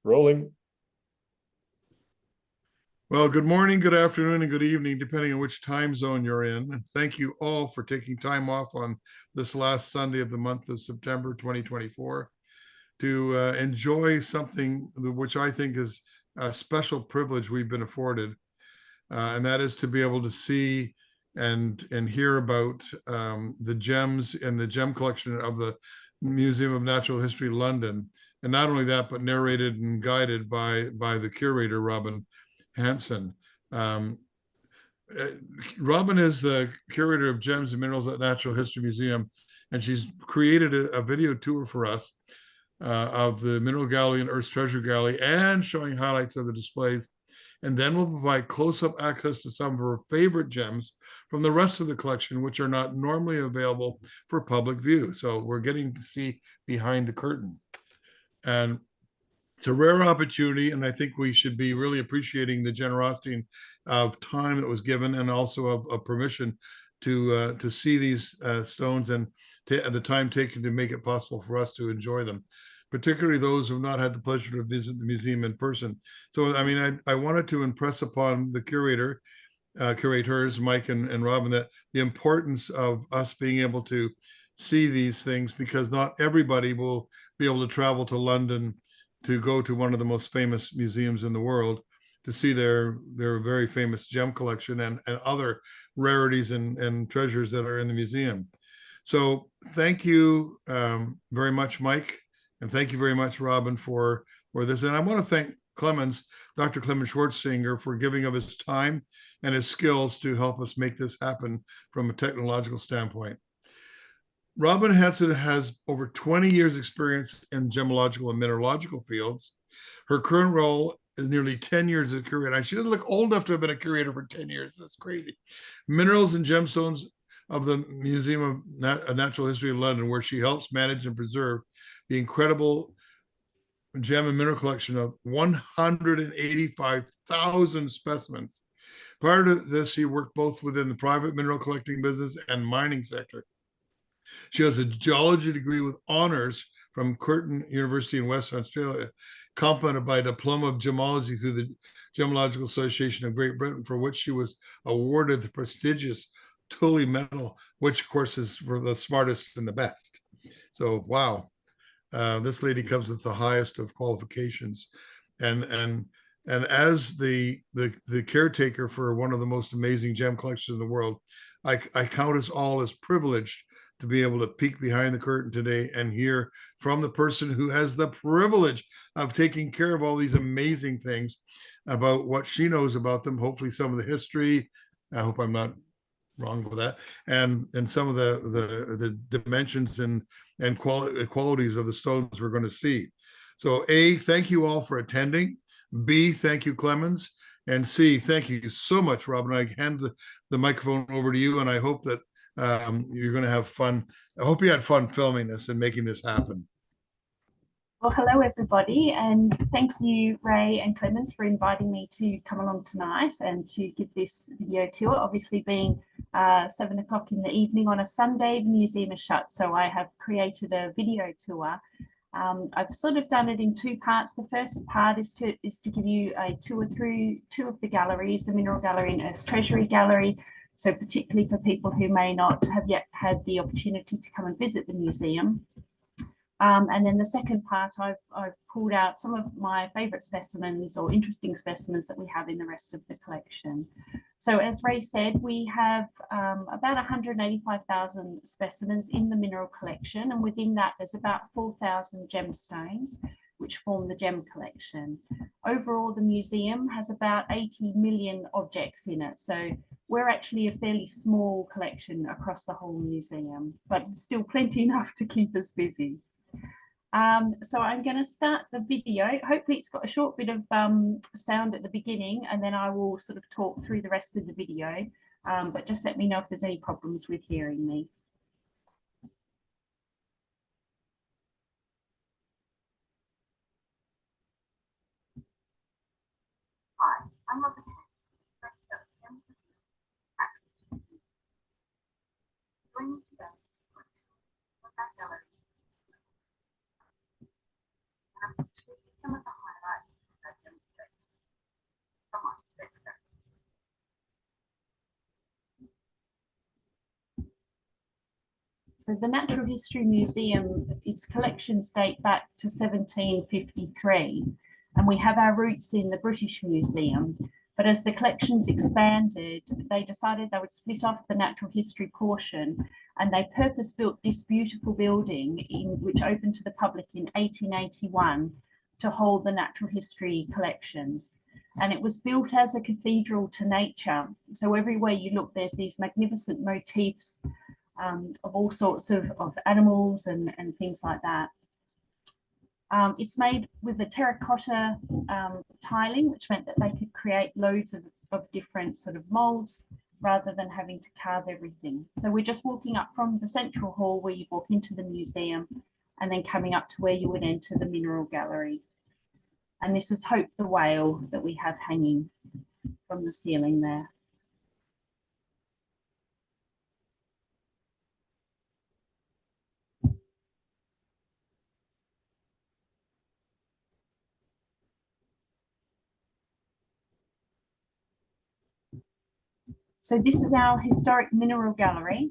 Rolling. Well, good morning, good afternoon, and good evening, depending on which time zone you're in. And thank you all for taking time off on this last Sunday of the month of September 2024 to enjoy something which I think is a special privilege we've been afforded, and that is to be able to see and hear about the gems and the gem collection of the Museum of Natural History, London. And not only that, but narrated and guided by the curator, Robin Hansen. Um, uh, Robin is the curator of gems and minerals at Natural History Museum, and she's created a video tour for us of the Mineral Gallery and Earth's Treasure Gallery and showing highlights of the displays. And then we'll provide close-up access to some of her favorite gems from the rest of the collection, which are not normally available for public view. So we're getting to see behind the curtain. And it's a rare opportunity, and I think we should be really appreciating the generosity of time that was given, and also of permission to see these stones and the time taken to make it possible for us to enjoy them, particularly those who have not had the pleasure to visit the museum in person. So, I mean, I wanted to impress upon the curators, Mike and Robin, that the importance of us being able to see these things, because not everybody will be able to travel to London to go to one of the most famous museums in the world to see their very famous gem collection and other rarities and treasures that are in the museum. So thank you very much, Mike, and thank you very much, Robin, for this. And I want to thank Dr. Clemens Schwartzinger, for giving of his time and his skills to help us make this happen from a technological standpoint. Robin Hansen has over 20 years experience in gemological and mineralogical fields. Her current role is nearly 10 years as a curator. And she doesn't look old enough to have been a curator for 10 years. That's crazy. Minerals and gemstones of the Museum of Natural History of London, where she helps manage and preserve the incredible gem and mineral collection of 185,000 specimens. Prior to this, she worked both within the private mineral collecting business and mining sector. She has a geology degree with honors from Curtin University in Western Australia, complemented by a diploma of gemology through the Gemological Association of Great Britain, for which she was awarded the prestigious Tully Medal, which of course is for the smartest and the best. So wow, this lady comes with the highest of qualifications, and as the caretaker for one of the most amazing gem collections in the world, I count us all as privileged to be able to peek behind the curtain today and hear from the person who has the privilege of taking care of all these amazing things, about what she knows about them, hopefully some of the history. I hope I'm not wrong with that, and some of the dimensions and qualities of the stones we're going to see. So A, thank you all for attending. B, thank you, Clemens. And C, thank you so much, Robin. I hand the microphone over to you, and I hope that you're going to have fun. I hope you had fun filming this and making this happen. Well, hello everybody, and thank you, Ray and Clemens, for inviting me to come along tonight and to give this video tour. Obviously, being 7 o'clock in the evening on a Sunday, the museum is shut, so I have created a video tour. I've sort of done it in two parts. The first part is to give you a tour through two of the galleries, the Mineral Gallery and Earth's Treasury Gallery. So particularly for people who may not have yet had the opportunity to come and visit the museum. And then the second part, I've pulled out some of my favourite specimens or interesting specimens that we have in the rest of the collection. So as Ray said, we have about 185,000 specimens in the mineral collection, and within that there's about 4,000 gemstones, which form the gem collection. Overall, the museum has about 80 million objects in it. So we're actually a fairly small collection across the whole museum, but still plenty enough to keep us busy. So I'm going to start the video. Hopefully it's got a short bit of sound at the beginning, and then I will sort of talk through the rest of the video. But just let me know if there's any problems with hearing me. Hi, I'm Robin Hansen, joining today from that gallery. And I'm going to show you some of the highlights So the Natural History Museum, its collections date back to 1753, and we have our roots in the British Museum. But as the collections expanded, they decided they would split off the natural history portion, and they purpose-built this beautiful building which opened to the public in 1881 to hold the natural history collections. And it was built as a cathedral to nature. So everywhere you look, there's these magnificent motifs of all sorts of animals and things like that. It's made with a terracotta tiling, which meant that they could create loads of different sort of molds rather than having to carve everything. So we're just walking up from the central hall where you walk into the museum, and then coming up to where you would enter the mineral gallery. And this is Hope the whale that we have hanging from the ceiling there. So this is our historic mineral gallery.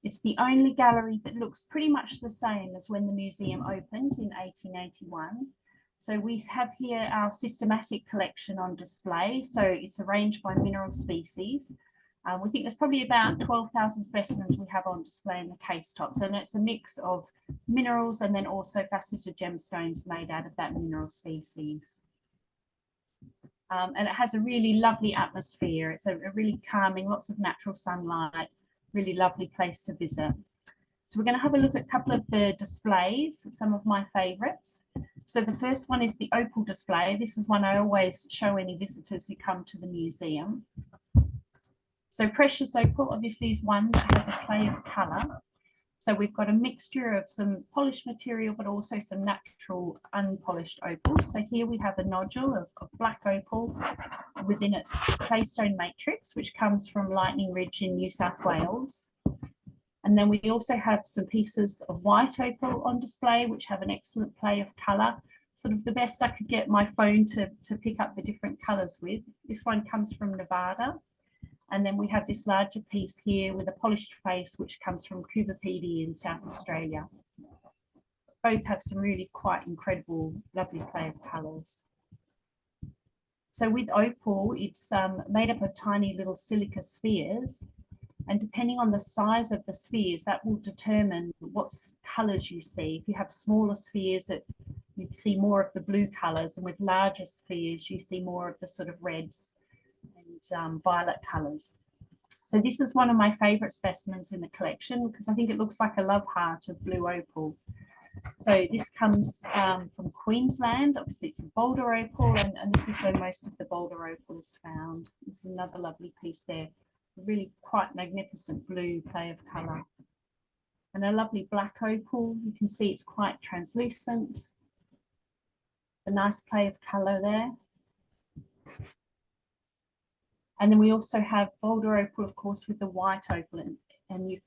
It's the only gallery that looks pretty much the same as when the museum opened in 1881. So we have here our systematic collection on display. So it's arranged by mineral species. We think there's probably about 12,000 specimens we have on display in the case tops, and it's a mix of minerals and then also faceted gemstones made out of that mineral species. And it has a really lovely atmosphere. It's a really calming, lots of natural sunlight, really lovely place to visit. So we're going to have a look at a couple of the displays, some of my favorites. So the first one is the opal display. This is one I always show any visitors who come to the museum. So precious opal obviously is one that has a play of colour. So we've got a mixture of some polished material, but also some natural unpolished opal. So here we have a nodule of black opal within its claystone matrix, which comes from Lightning Ridge in New South Wales. And then we also have some pieces of white opal on display, which have an excellent play of colour. Sort of the best I could get my phone to pick up the different colours with. This one comes from Nevada. And then we have this larger piece here with a polished face, which comes from Coober Pedy in South Australia. Both have some really quite incredible, lovely play of colours. So with opal, it's made up of tiny little silica spheres. And depending on the size of the spheres, that will determine what colours you see. If you have smaller spheres, you see more of the blue colours, and with larger spheres, you see more of the sort of reds and violet colours. So this is one of my favourite specimens in the collection because I think it looks like a love heart of blue opal. So this comes from Queensland. Obviously it's a boulder opal, and this is where most of the boulder opal is found. It's another lovely piece there. A really quite magnificent blue play of colour. And a lovely black opal. You can see it's quite translucent. A nice play of colour there. And then we also have boulder opal, of course, with the white opal, and you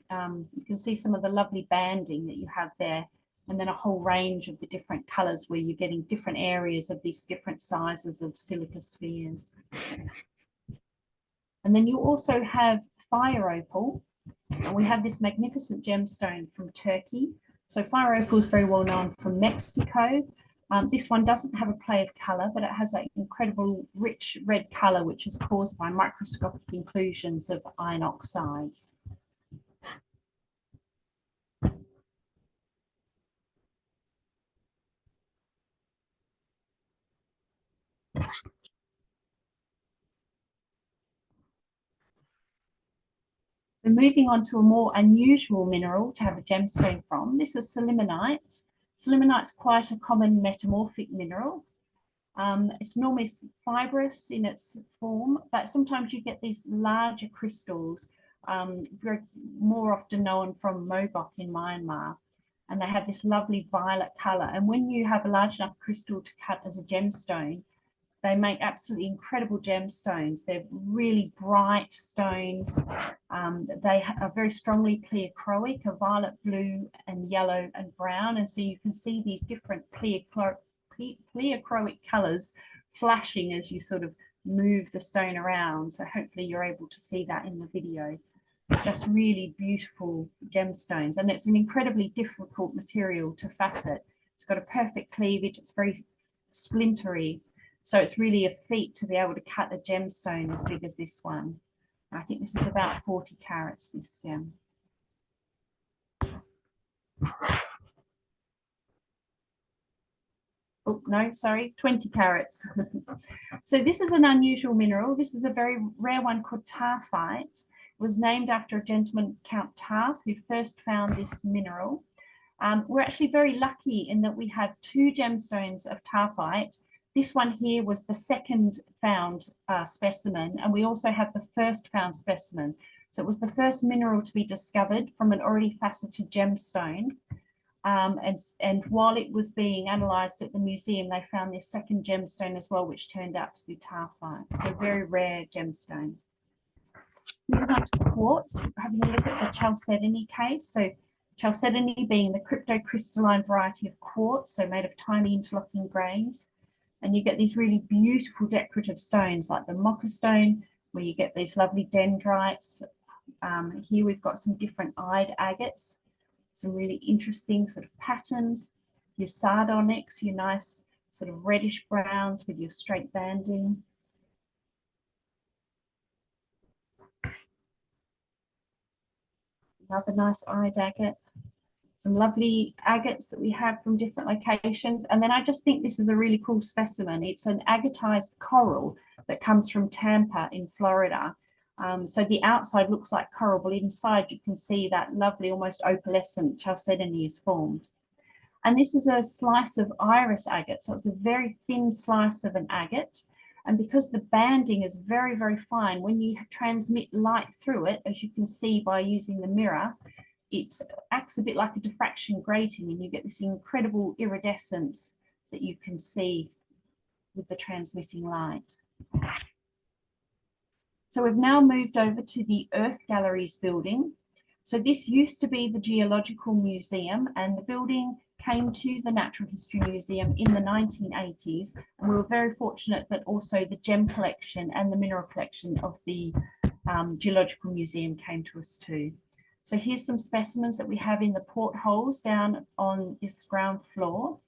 can see some of the lovely banding that you have there, and then a whole range of the different colours where you're getting different areas of these different sizes of silica spheres. And then you also have fire opal, and we have this magnificent gemstone from Turkey. So fire opal is very well known from Mexico. This one doesn't have a play of colour, but it has an incredible rich red colour, which is caused by microscopic inclusions of iron oxides. So moving on to a more unusual mineral to have a gemstone from, this is sillimanite. Sillimanite's quite a common metamorphic mineral. It's normally fibrous in its form, but sometimes you get these larger crystals, more often known from Mobok in Myanmar, and they have this lovely violet colour. And when you have a large enough crystal to cut as a gemstone, they make absolutely incredible gemstones. They're really bright stones. They are very strongly pleochroic, a violet, blue, and yellow and brown. And so you can see these different pleochroic colours flashing as you sort of move the stone around. So hopefully you're able to see that in the video. just really beautiful gemstones. And it's an incredibly difficult material to facet. It's got a perfect cleavage. It's very splintery. So it's really a feat to be able to cut a gemstone as big as this one. I think this is about 40 carats, this gem. Oh, no, sorry, 20 carats. So this is an unusual mineral. This is a very rare one called tarphite. It was named after a gentleman, Count Tarf, who first found this mineral. We're actually very lucky in that we have two gemstones of tarphite. This one here was the second found specimen, and we also have the first found specimen. So it was the first mineral to be discovered from an already faceted gemstone. And while it was being analysed at the museum, they found this second gemstone as well, which turned out to be tarphite. So a very rare gemstone. Moving on to quartz, having a look at the chalcedony case. So chalcedony being the cryptocrystalline variety of quartz, so made of tiny interlocking grains. And you get these really beautiful decorative stones like the mocha stone, where you get these lovely dendrites. Here we've got some different eyed agates, some really interesting sort of patterns. Your sardonyx, your nice sort of reddish browns with your straight banding. Another nice eyed agate. Some lovely agates that we have from different locations. And then I just think this is a really cool specimen. It's an agatized coral that comes from Tampa in Florida. So the outside looks like coral, but inside you can see that lovely, almost opalescent chalcedony is formed. And this is a slice of iris agate. So it's a very thin slice of an agate. And because the banding is very, very fine, when you transmit light through it, as you can see by using the mirror, it acts a bit like a diffraction grating, and you get this incredible iridescence that you can see with the transmitting light. So we've now moved over to the Earth Galleries building. So this used to be the Geological Museum, and the building came to the Natural History Museum in the 1980s. And we were very fortunate that also the gem collection and the mineral collection of the Geological Museum came to us too. So here's some specimens that we have in the portholes down on this ground floor.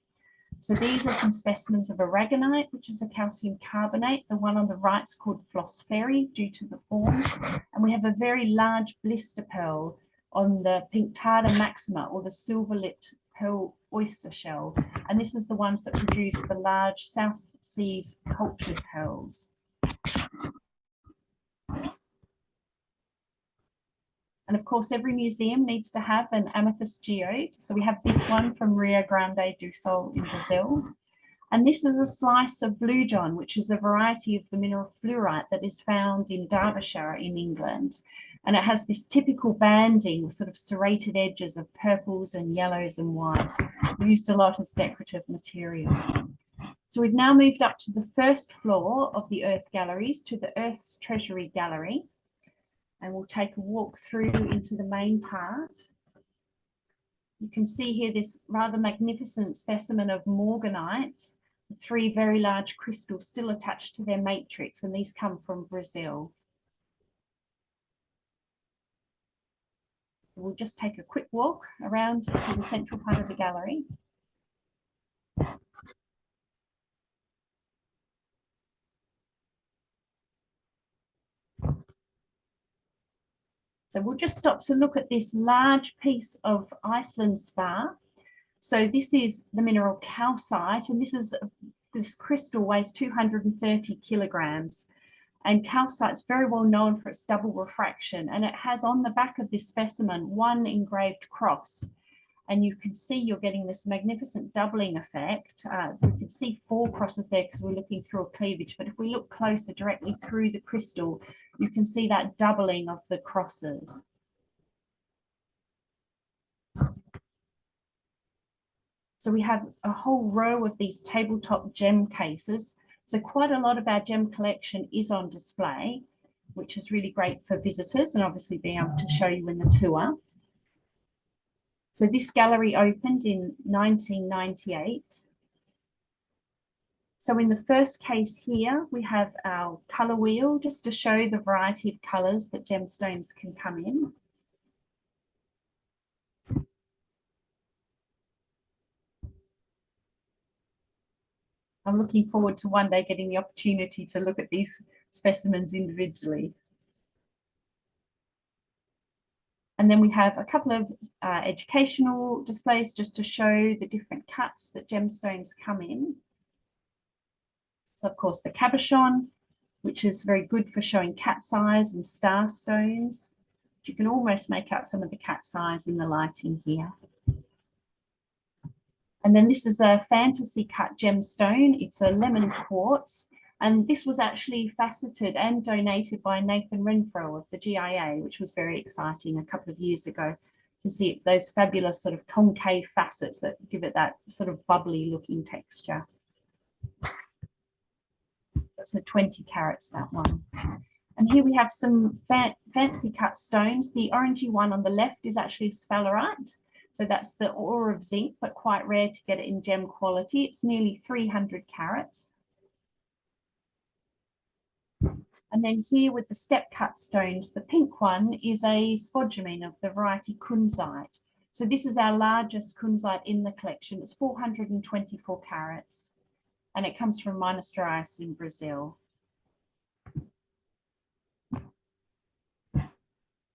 So these are some specimens of aragonite, which is a calcium carbonate. The one on the right is called phospheri due to the form. And we have a very large blister pearl on the Pinctada maxima, or the silver-lipped pearl oyster shell. And this is the ones that produce the large South Seas cultured pearls. And of course, every museum needs to have an amethyst geode. So we have this one from Rio Grande do Sul in Brazil. And this is a slice of blue john, which is a variety of the mineral fluorite that is found in Derbyshire in England. And it has this typical banding with sort of serrated edges of purples and yellows and whites, used a lot as decorative material. So we've now moved up to the first floor of the Earth Galleries, to the Earth's Treasury Gallery. And we'll take a walk through into the main part. You can see here this rather magnificent specimen of morganite, three very large crystals still attached to their matrix, and these come from Brazil. We'll just take a quick walk around to the central part of the gallery. So we'll just stop to look at this large piece of Iceland spar. So this is the mineral calcite, and this crystal weighs 230 kilograms. And calcite is very well known for its double refraction, and it has on the back of this specimen one engraved cross. And you can see you're getting this magnificent doubling effect. You can see 4 crosses there because we're looking through a cleavage, but if we look closer directly through the crystal, you can see that doubling of the crosses. So we have a whole row of these tabletop gem cases. So quite a lot of our gem collection is on display, which is really great for visitors and obviously being able to show you in the tour. So this gallery opened in 1998. So in the first case here, we have our colour wheel just to show the variety of colours that gemstones can come in. I'm looking forward to one day getting the opportunity to look at these specimens individually. And then we have a couple of educational displays just to show the different cuts that gemstones come in. So of course the cabochon, which is very good for showing cat's eyes and star stones. You can almost make out some of the cat's eyes in the lighting here. And then this is a fantasy cut gemstone. It's a lemon quartz. And this was actually faceted and donated by Nathan Renfro of the GIA, which was very exciting a couple of years ago. You can see those fabulous sort of concave facets that give it that sort of bubbly looking texture. So it's a 20 carats, that one. And here we have some fancy cut stones. The orangey one on the left is actually sphalerite. So that's the ore of zinc, but quite rare to get it in gem quality. It's nearly 300 carats. And then here with the step cut stones, the pink one is a spodumene of the variety kunzite. So this is our largest kunzite in the collection. It's 424 carats, and it comes from Minas Gerais in Brazil.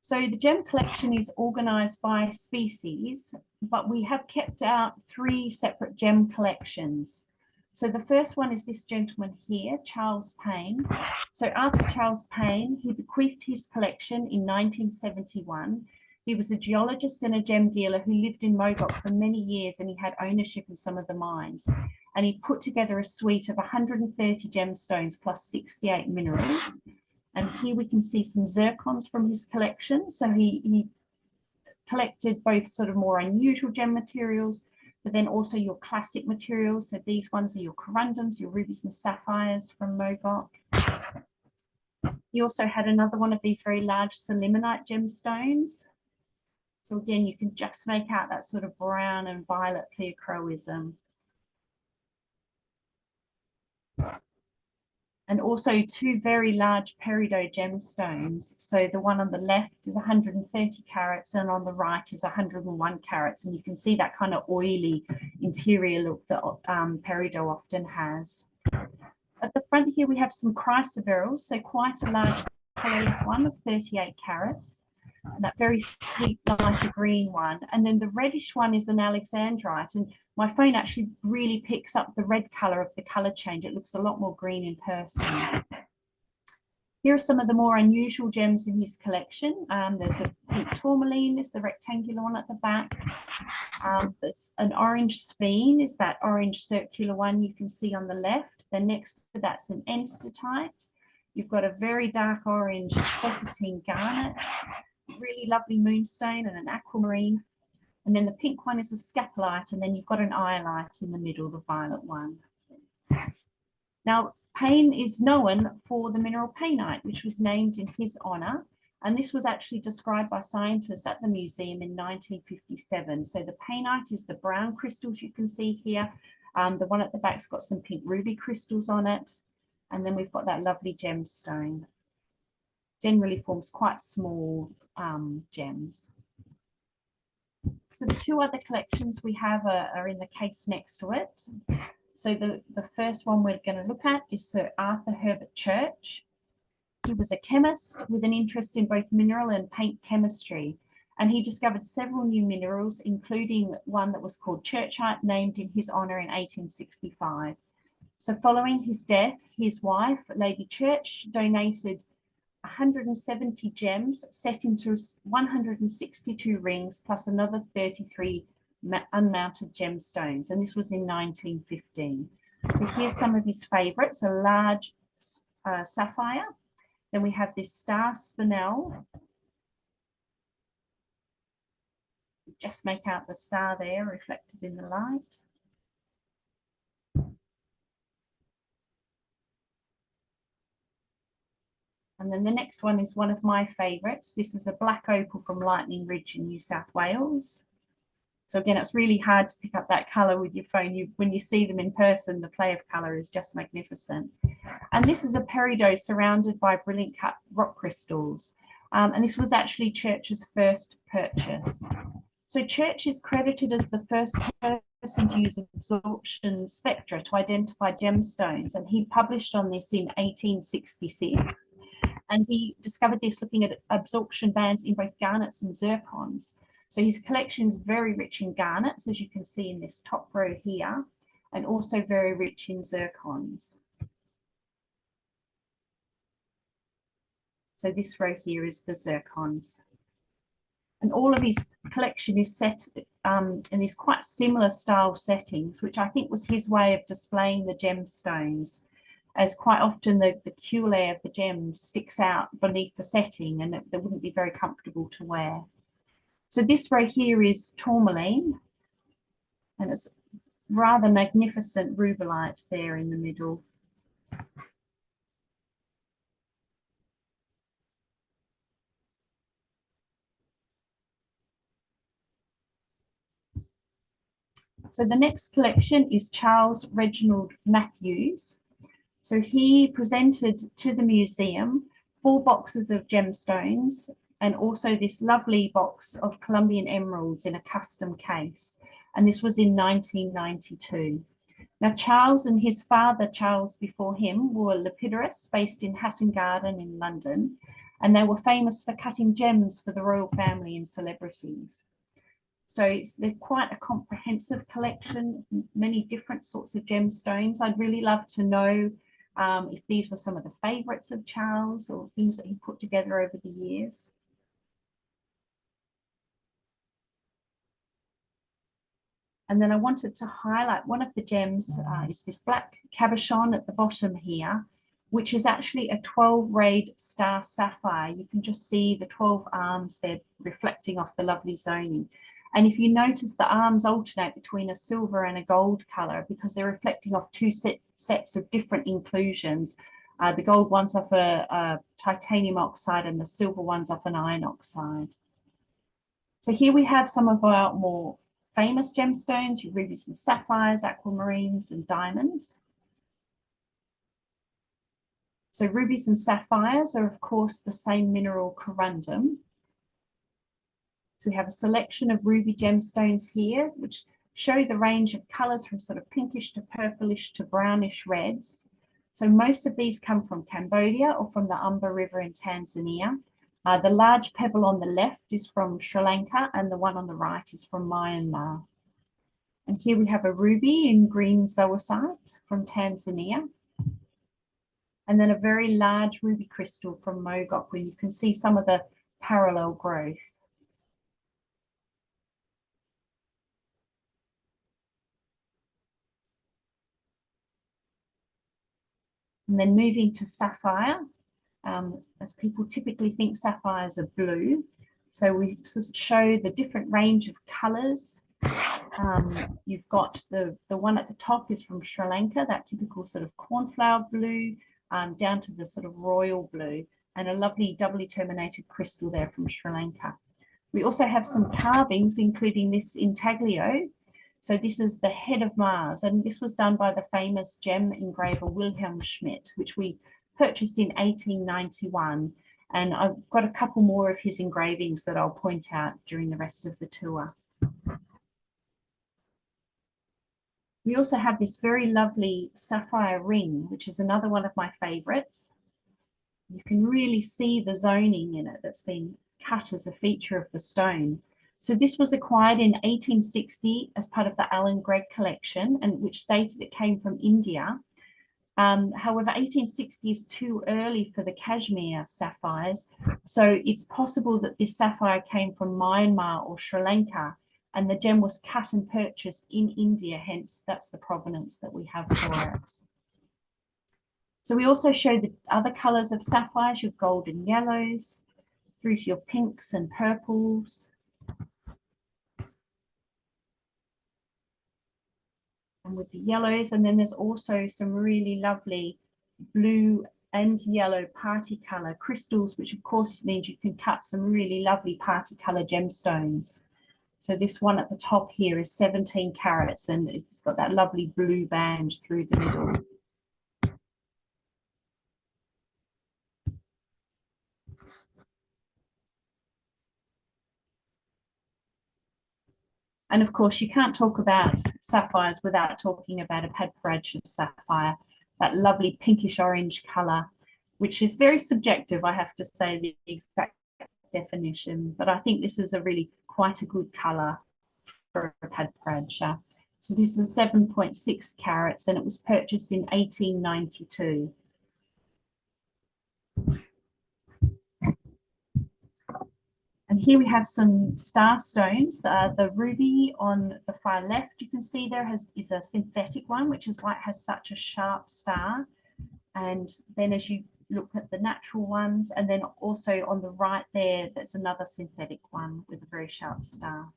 So the gem collection is organised by species, but we have kept out 3 separate gem collections. So the first one is this gentleman here, Charles Payne. So Arthur Charles Payne, he bequeathed his collection in 1971. He was a geologist and a gem dealer who lived in Mogok for many years, and he had ownership in some of the mines. And he put together a suite of 130 gemstones plus 68 minerals. And here we can see some zircons from his collection. So he collected both sort of more unusual gem materials, but then also your classic materials. So these ones are your corundums, your rubies and sapphires from Mogok. He also had another one of these very large selimanite gemstones. So again, you can just make out that sort of brown and violet pleochroism. And also 2 very large peridot gemstones. So the one on the left is 130 carats and on the right is 101 carats. And you can see that kind of oily interior look that peridot often has. At the front here, we have some chrysoberyls, so quite a large colorless one of 38 carats. And that very sweet lighter green one. And then the reddish one is an alexandrite. And my phone actually really picks up the red color of the color change. It looks a lot more green in person. Here are some of the more unusual gems in his collection. There's a pink tourmaline, there's the rectangular one at the back. There's an orange sphene, is that orange circular one you can see on the left. Then next to that's an enstatite. You've got a very dark orange spessartine garnet, really lovely moonstone and an aquamarine. And then the pink one is a scapolite, and then you've got an iolite in the middle, the violet one. Now, Payne is known for the mineral painite, which was named in his honour. And this was actually described by scientists at the museum in 1957. So the painite is the brown crystals you can see here. The one at the back's got some pink ruby crystals on it. And then we've got that lovely gemstone. Generally forms quite small gems. So the 2 other collections we have are in the case next to it. So the first one we're going to look at is Sir Arthur Herbert Church. He was a chemist with an interest in both mineral and paint chemistry, and he discovered several new minerals, including one that was called churchite, named in his honour in 1865. So following his death, his wife, Lady Church, donated 170 gems set into 162 rings plus another 33 unmounted gemstones, and this was in 1915. So here's some of his favorites: a large sapphire. Then we have this star spinel. Just make out the star there reflected in the light. And then the next one is one of my favourites. This is a black opal from Lightning Ridge in New South Wales. So again, it's really hard to pick up that color with your phone. When you see them in person, the play of color is just magnificent. And this is a peridot surrounded by brilliant cut rock crystals. And this was actually Church's first purchase. So Church is credited as the first person to use absorption spectra to identify gemstones, and he published on this in 1866. And he discovered this looking at absorption bands in both garnets and zircons. So his collection is very rich in garnets, as you can see in this top row here, and also very rich in zircons. So this row here is the zircons. And all of his collection is set in these quite similar style settings, which I think was his way of displaying the gemstones, as quite often the cuirae of the gems sticks out beneath the setting and they wouldn't be very comfortable to wear. So this row here is tourmaline, and it's rather magnificent rubellite there in the middle. So the next collection is Charles Reginald Matthews. So he presented to the museum 4 boxes of gemstones and also this lovely box of Colombian emeralds in a custom case. And this was in 1992. Now, Charles and his father, Charles, before him, were lapidarists based in Hatton Garden in London, and they were famous for cutting gems for the royal family and celebrities. So they're quite a comprehensive collection, many different sorts of gemstones. I'd really love to know if these were some of the favorites of Charles or things that he put together over the years. And then I wanted to highlight one of the gems is this black cabochon at the bottom here, which is actually a 12-rayed star sapphire. You can just see the 12 arms there reflecting off the lovely zoning. And if you notice, the arms alternate between a silver and a gold color because they're reflecting off 2 sets of different inclusions. The gold one's off a titanium oxide and the silver one's off an iron oxide. So here we have some of our more famous gemstones, your rubies and sapphires, aquamarines and diamonds. So rubies and sapphires are of course the same mineral corundum. So we have a selection of ruby gemstones here, which show the range of colors from sort of pinkish to purplish to brownish reds. So most of these come from Cambodia or from the Umba River in Tanzania. The large pebble on the left is from Sri Lanka and the one on the right is from Myanmar. And here we have a ruby in green zoisite from Tanzania. And then a very large ruby crystal from Mogok, where you can see some of the parallel growth. And then moving to sapphire, as people typically think sapphires are blue. So we sort of show the different range of colors. You've got the one at the top is from Sri Lanka, that typical sort of cornflower blue, down to the sort of royal blue, and a lovely doubly terminated crystal there from Sri Lanka. We also have some carvings, including this intaglio. So this is the head of Mars, and this was done by the famous gem engraver Wilhelm Schmidt, which we purchased in 1891. And I've got a couple more of his engravings that I'll point out during the rest of the tour. We also have this very lovely sapphire ring, which is another one of my favorites. You can really see the zoning in it that's been cut as a feature of the stone. So this was acquired in 1860 as part of the Alan Gregg collection, and which stated it came from India. However, 1860 is too early for the Kashmir sapphires. So it's possible that this sapphire came from Myanmar or Sri Lanka, and the gem was cut and purchased in India, hence that's the provenance that we have for it. So we also show the other colors of sapphires, your golden yellows, through to your pinks and purples. And with the yellows, and then there's also some really lovely blue and yellow party color crystals, which of course means you can cut some really lovely party color gemstones. So this one at the top here is 17 carats, and it's got that lovely blue band through the middle. And of course, you can't talk about sapphires without talking about a Padparadscha sapphire, that lovely pinkish orange color, which is very subjective, I have to say, the exact definition, but I think this is a really quite a good color for a Padparadscha. So this is 7.6 carats, and it was purchased in 1892. And here we have some star stones. The ruby on the far left, you can see there is a synthetic one, which is why it has such a sharp star. And then as you look at the natural ones, and then also on the right there, there's another synthetic one with a very sharp star.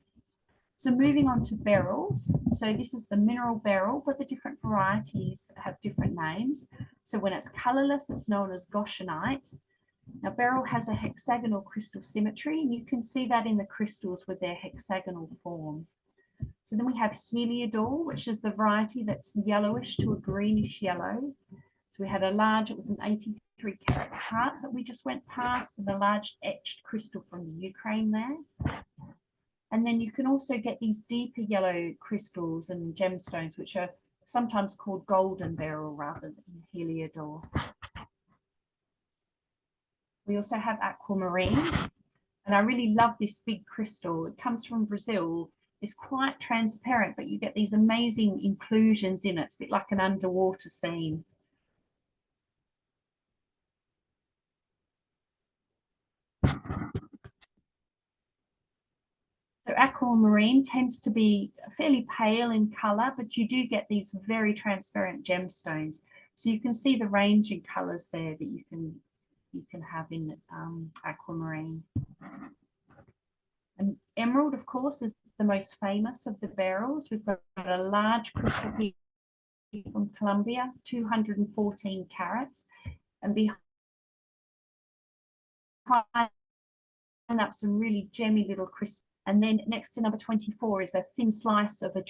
So moving on to beryls. So this is the mineral beryl, but the different varieties have different names. So when it's colorless, it's known as goshenite. Now, beryl has a hexagonal crystal symmetry, and you can see that in the crystals with their hexagonal form. So then we have heliodor, which is the variety that's yellowish to a greenish yellow. So we had a large, it was an 83 carat heart that we just went past, and a large etched crystal from the Ukraine there. And then you can also get these deeper yellow crystals and gemstones, which are sometimes called golden beryl rather than heliodor. We also have aquamarine, and I really love this big crystal. It comes from Brazil. It's quite transparent, but you get these amazing inclusions in it. It's a bit like an underwater scene. So aquamarine tends to be fairly pale in color, but you do get these very transparent gemstones. So you can see the range in colors there that you can have in aquamarine. And emerald, of course, is the most famous of the beryls. We've got a large crystal here from Colombia, 214 carats, and behind up some really gemmy little crystals. And then next to number 24 is a thin slice of a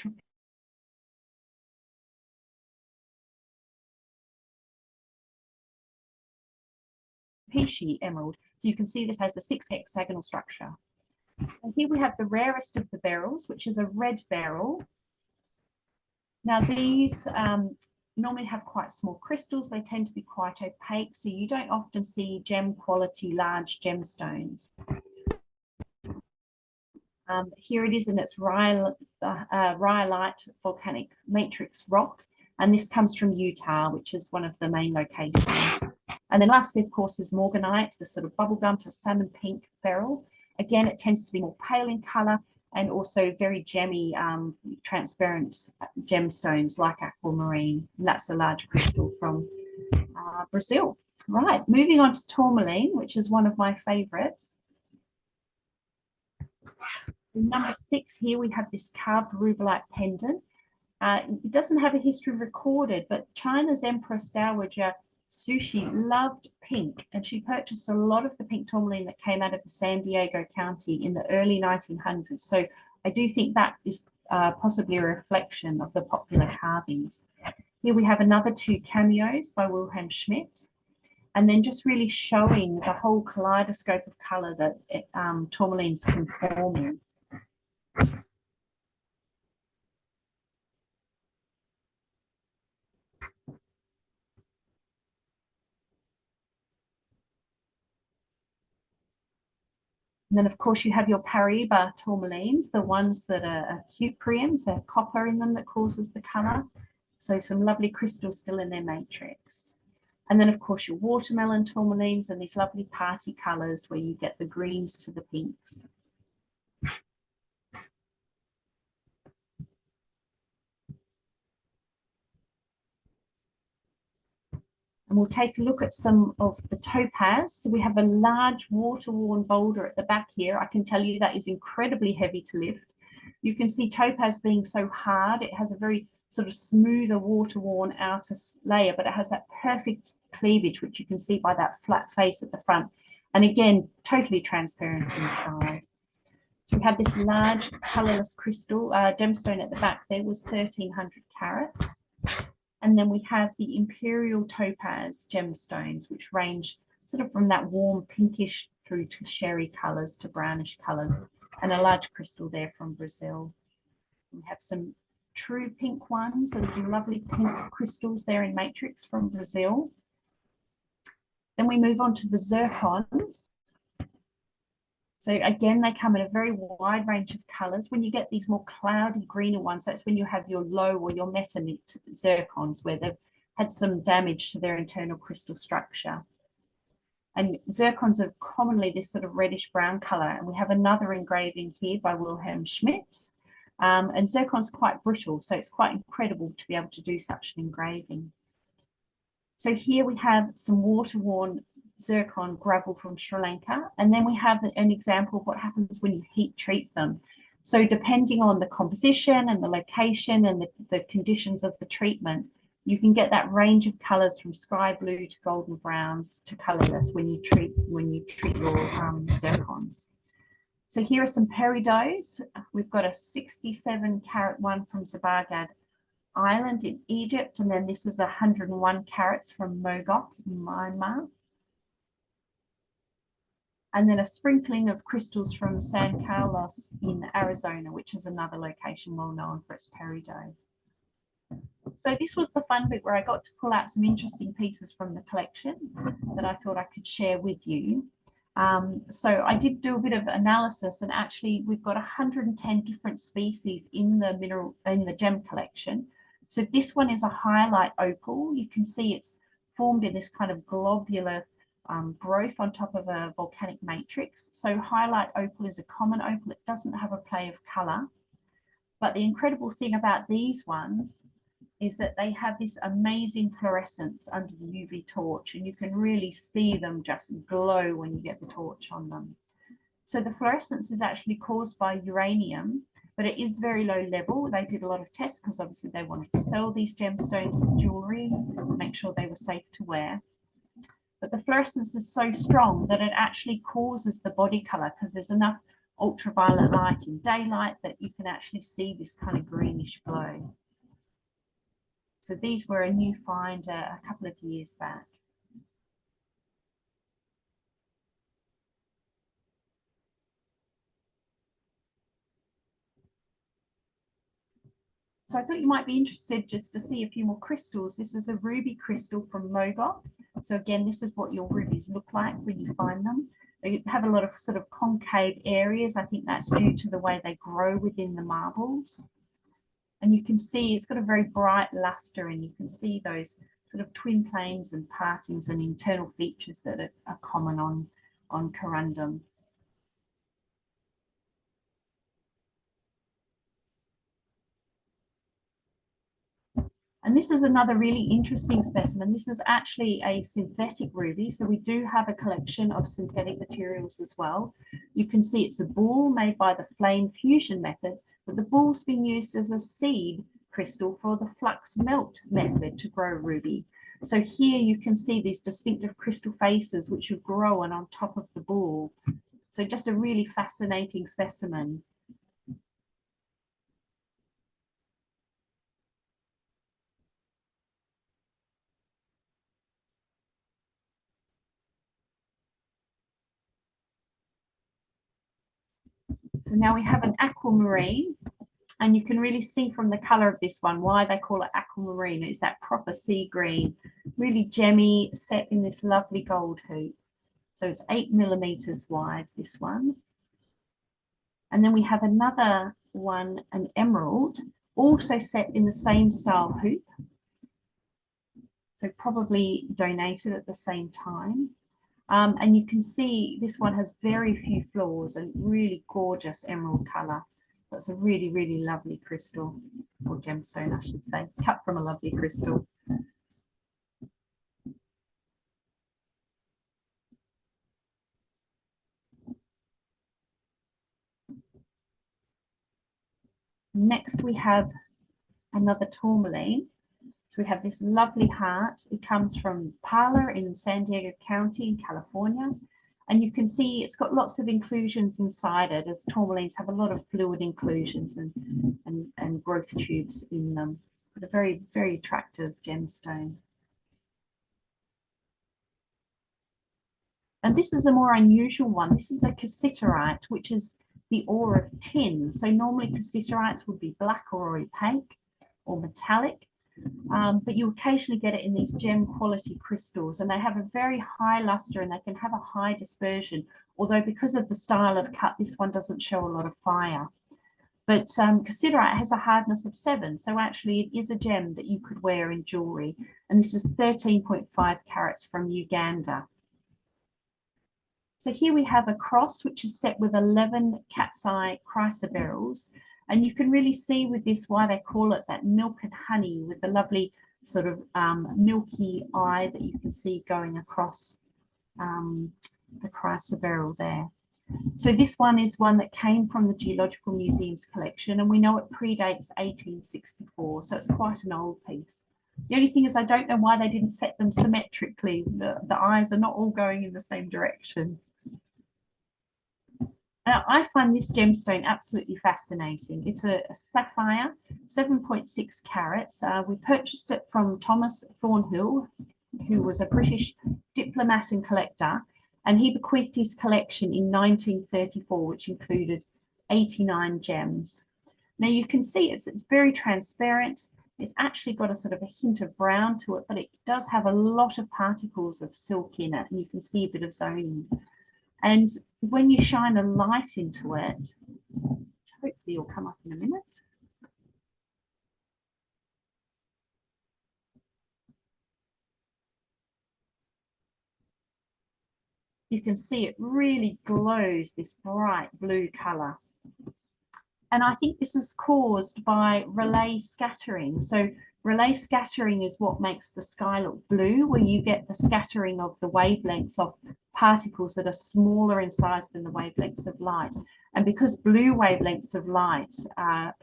Pesci emerald. So you can see this has the 6 hexagonal structure. And here we have the rarest of the beryls, which is a red beryl. Now these normally have quite small crystals. They tend to be quite opaque, so you don't often see gem quality large gemstones. Here it is in its rhyolite volcanic matrix rock, and this comes from Utah, which is one of the main locations. And then lastly, of course, is morganite, the sort of bubblegum to salmon pink beryl. Again, it tends to be more pale in color and also very gemmy, transparent gemstones like aquamarine. And that's a large crystal from Brazil. Right, moving on to tourmaline, which is one of my favorites. Number 6 here, we have this carved rubellite pendant. It doesn't have a history recorded, but China's Empress Dowager Cixi loved pink, and she purchased a lot of the pink tourmaline that came out of the San Diego County in the early 1900s. So I do think that is possibly a reflection of the popular carvings. Here we have another 2 cameos by Wilhelm Schmidt, and then just really showing the whole kaleidoscope of color that tourmalines can form in. And then, of course, you have your Paraiba tourmalines, the ones that are cuprians, so copper in them that causes the color. So some lovely crystals still in their matrix. And then, of course, your watermelon tourmalines and these lovely party colors where you get the greens to the pinks. And we'll take a look at some of the topaz. So we have a large water-worn boulder at the back here. I can tell you that is incredibly heavy to lift. You can see topaz being so hard. It has a very sort of smoother water-worn outer layer, but it has that perfect cleavage, which you can see by that flat face at the front. And again, totally transparent inside. So we have this large colorless crystal gemstone at the back. There was 1,300 carats. And then we have the imperial topaz gemstones, which range sort of from that warm pinkish through to sherry colors to brownish colors, and a large crystal there from Brazil. We have some true pink ones. So there's some lovely pink crystals there in matrix from Brazil. Then we move on to the zircons. So again, they come in a very wide range of colors. When you get these more cloudy greener ones, that's when you have your low or your metamint zircons, where they've had some damage to their internal crystal structure. And zircons are commonly this sort of reddish brown color. And we have another engraving here by Wilhelm Schmidt. And zircon's quite brittle, so it's quite incredible to be able to do such an engraving. So here we have some water-worn zircon gravel from Sri Lanka, and then we have an example of what happens when you heat treat them. So depending on the composition and the location and the conditions of the treatment, you can get that range of colors from sky blue to golden browns to colorless when you treat your zircons. So here are some peridots. We've got a 67 carat one from Zabargad Island in Egypt, and then this is 101 carats from Mogok in Myanmar. And then a sprinkling of crystals from San Carlos in Arizona, which is another location well known for its peridot. So this was the fun bit where I got to pull out some interesting pieces from the collection that I thought I could share with you. So I did do a bit of analysis, and actually we've got 110 different species in the gem collection. So this one is a highlight opal. You can see it's formed in this kind of globular growth on top of a volcanic matrix. So highlight opal is a common opal. It doesn't have a play of color. But the incredible thing about these ones is that they have this amazing fluorescence under the UV torch, and you can really see them just glow when you get the torch on them. So the fluorescence is actually caused by uranium, but it is very low level. They did a lot of tests because obviously they wanted to sell these gemstones for jewelry, make sure they were safe to wear. But the fluorescence is so strong that it actually causes the body color, because there's enough ultraviolet light in daylight that you can actually see this kind of greenish glow. So these were a new find a couple of years back. So I thought you might be interested just to see a few more crystals. This is a ruby crystal from Mogok. So again, this is what your rubies look like when you find them. They have a lot of sort of concave areas. I think that's due to the way they grow within the marbles. And you can see it's got a very bright luster, and you can see those sort of twin planes and partings and internal features that are common on corundum. And this is another really interesting specimen. This is actually a synthetic ruby. So we do have a collection of synthetic materials as well. You can see it's a ball made by the flame fusion method, but the ball's been used as a seed crystal for the flux melt method to grow ruby. So here you can see these distinctive crystal faces which have grown on top of the ball. So just a really fascinating specimen. So now we have an aquamarine, and you can really see from the color of this one why they call it aquamarine. It's that proper sea green, really gemmy, set in this lovely gold hoop. So it's 8 millimeters wide, this one. And then we have another one, an emerald, also set in the same style hoop. So probably donated at the same time. And you can see this one has very few flaws and really gorgeous emerald color. That's a really, really lovely crystal, or gemstone, I should say, cut from a lovely crystal. Next, we have another tourmaline. So we have this lovely heart. It comes from Parla in San Diego County in California. And you can see it's got lots of inclusions inside it, as tourmalines have a lot of fluid inclusions and growth tubes in them. But a very, very attractive gemstone. And this is a more unusual one. This is a cassiterite, which is the ore of tin. So normally cassiterites would be black or opaque or metallic, but you occasionally get it in these gem quality crystals, and they have a very high luster and they can have a high dispersion. Although because of the style of cut, this one doesn't show a lot of fire. But cassiterite has a hardness of 7, so actually it is a gem that you could wear in jewelry. And this is 13.5 carats from Uganda. So here we have a cross which is set with 11 cat's eye chrysoberyls, and you can really see with this why they call it that milk and honey, with the lovely sort of milky eye that you can see going across the chrysoberyl there. So this one is one that came from the Geological Museum's collection, and we know it predates 1864, so it's quite an old piece. The only thing is I don't know why they didn't set them symmetrically. The eyes are not all going in the same direction. Now, I find this gemstone absolutely fascinating. It's a sapphire, 7.6 carats. We purchased it from Thomas Thornhill, who was a British diplomat and collector, and he bequeathed his collection in 1934, which included 89 gems. Now you can see it's very transparent. It's actually got a sort of a hint of brown to it, but it does have a lot of particles of silk in it, and you can see a bit of zoning. And when you shine a light into it, hopefully it'll come up in a minute. You can see it really glows this bright blue color. And I think this is caused by Rayleigh scattering. So Rayleigh scattering is what makes the sky look blue, where you get the scattering of the wavelengths of particles that are smaller in size than the wavelengths of light. And because blue wavelengths of light are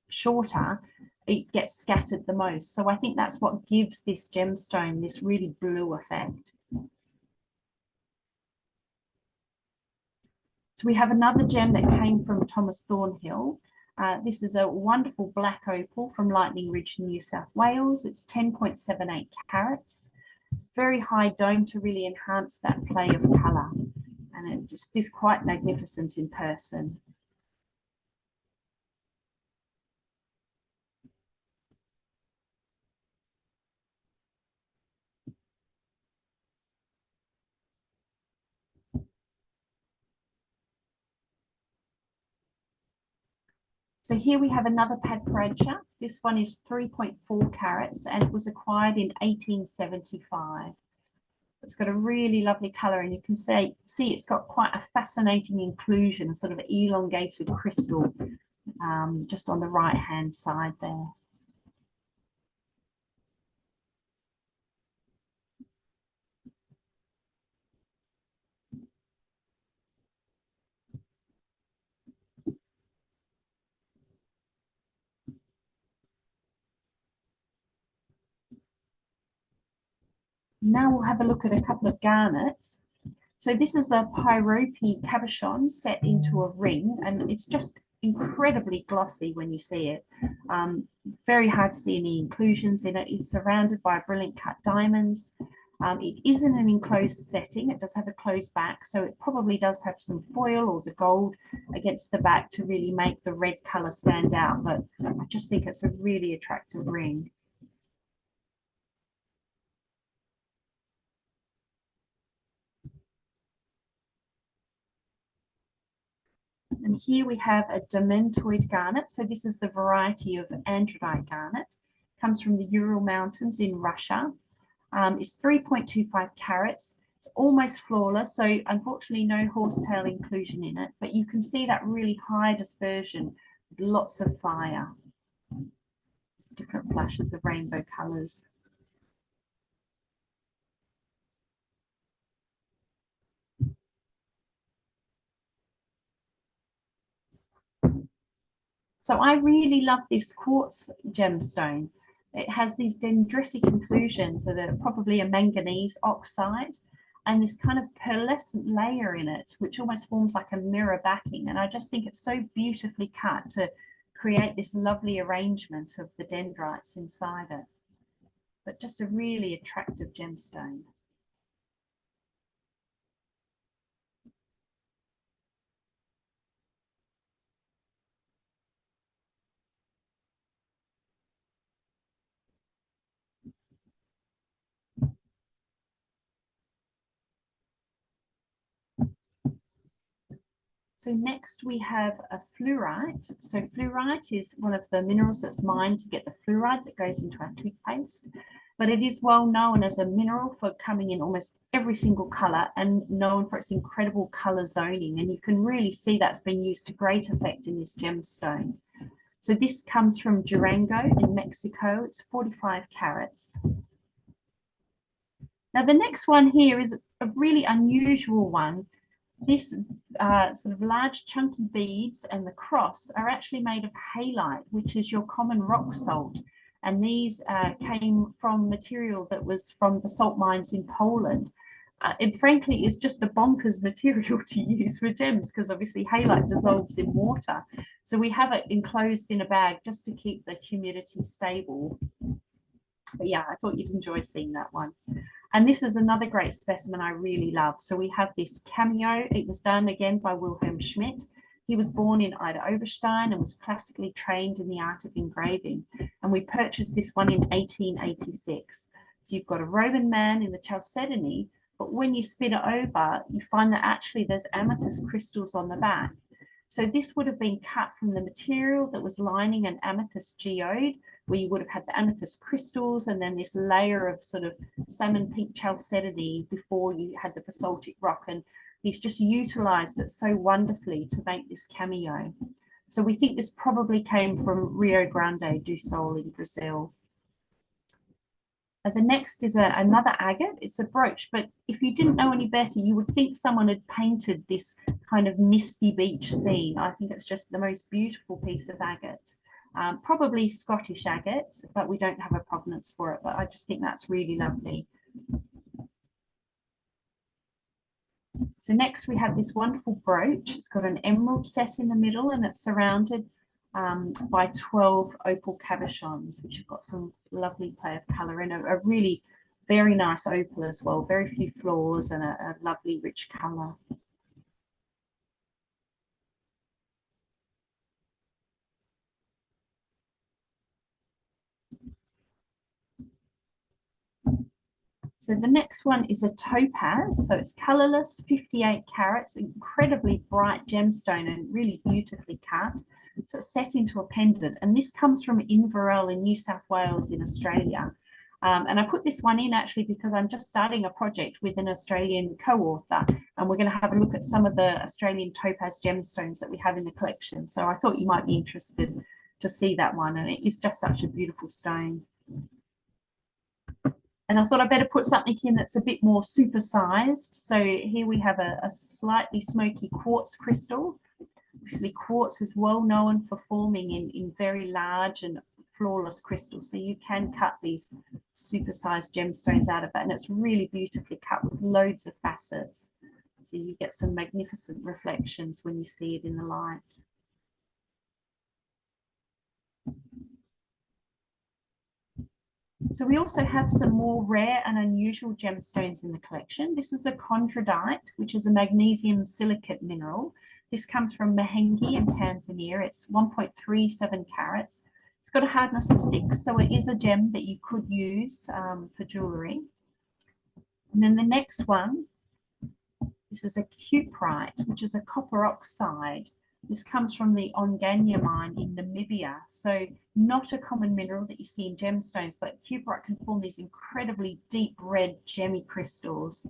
shorter, it gets scattered the most. So I think that's what gives this gemstone this really blue effect. So we have another gem that came from Thomas Thornhill. This is a wonderful black opal from Lightning Ridge, New South Wales. It's 10.78 carats. Very high dome to really enhance that play of colour. And it just is quite magnificent in person. So here we have another Padparadscha. This one is 3.4 carats and it was acquired in 1875. It's got a really lovely colour, and you can see it's got quite a fascinating inclusion, a sort of elongated crystal just on the right hand side there. Now we'll have a look at a couple of garnets. So this is a pyrope cabochon set into a ring, and it's just incredibly glossy when you see it. Very hard to see any inclusions in it. It's surrounded by brilliant cut diamonds. It is in an enclosed setting. It does have a closed back, so it probably does have some foil or the gold against the back to really make the red colour stand out, but I just think it's a really attractive ring. And here we have a dementoid garnet. So this is the variety of androdite garnet. Comes from the Ural Mountains in Russia. It's 3.25 carats. It's almost flawless, so unfortunately no horsetail inclusion in it, but you can see that really high dispersion with lots of fire. Different flashes of rainbow colours. So I really love this quartz gemstone. It has these dendritic inclusions that are probably a manganese oxide, and this kind of pearlescent layer in it, which almost forms like a mirror backing. And I just think it's so beautifully cut to create this lovely arrangement of the dendrites inside it. But just a really attractive gemstone. So next we have a fluorite. So fluorite is one of the minerals that's mined to get the fluoride that goes into our toothpaste. But it is well known as a mineral for coming in almost every single color and known for its incredible color zoning. And you can really see that's been used to great effect in this gemstone. So this comes from Durango in Mexico. It's 45 carats. Now the next one here is a really unusual one. This sort of large chunky beads and the cross are actually made of halite, which is your common rock salt. And these came from material that was from the salt mines in Poland. It frankly is just a bonkers material to use for gems because obviously halite dissolves in water. So we have it enclosed in a bag just to keep the humidity stable. But yeah, I thought you'd enjoy seeing that one. And this is another great specimen I really love. So we have this cameo. It was done again by Wilhelm Schmidt. He was born in Ida Oberstein and was classically trained in the art of engraving. And we purchased this one in 1886. So you've got a Roman man in the chalcedony, but when you spin it over, you find that actually there's amethyst crystals on the back. So this would have been cut from the material that was lining an amethyst geode, where you would have had the amethyst crystals and then this layer of sort of salmon pink chalcedony before you had the basaltic rock. And he's just utilized it so wonderfully to make this cameo. So we think this probably came from Rio Grande do Sul in Brazil. The next is another agate. It's a brooch, but if you didn't know any better, you would think someone had painted this kind of misty beach scene. I think it's just the most beautiful piece of agate. Probably Scottish agate, but we don't have a provenance for it, but I just think that's really lovely. So next we have this wonderful brooch. It's got an emerald set in the middle and it's surrounded by 12 opal cabochons, which have got some lovely play of colour and a really very nice opal as well, very few flaws and a lovely rich colour. So the next one is a topaz. So it's colourless, 58 carats, incredibly bright gemstone and really beautifully cut. So it's set into a pendant. And this comes from Inverell in New South Wales in Australia. And I put this one in actually because I'm just starting a project with an Australian co-author, and we're going to have a look at some of the Australian topaz gemstones that we have in the collection. So I thought you might be interested to see that one, and it is just such a beautiful stone. And I thought I'd better put something in that's a bit more supersized. So here we have a slightly smoky quartz crystal. Obviously, quartz is well known for forming in very large and flawless crystals. So you can cut these supersized gemstones out of it. And it's really beautifully cut with loads of facets. So you get some magnificent reflections when you see it in the light. So we also have some more rare and unusual gemstones in the collection. This is a chondrodite, which is a magnesium silicate mineral. This comes from Mahenge in Tanzania. It's 1.37 carats. It's got a hardness of 6, so it is a gem that you could use for jewellery. And then the next one, this is a cuprite, which is a copper oxide. This comes from the Onganya mine in Namibia. So not a common mineral that you see in gemstones, but cuprite can form these incredibly deep red gemmy crystals.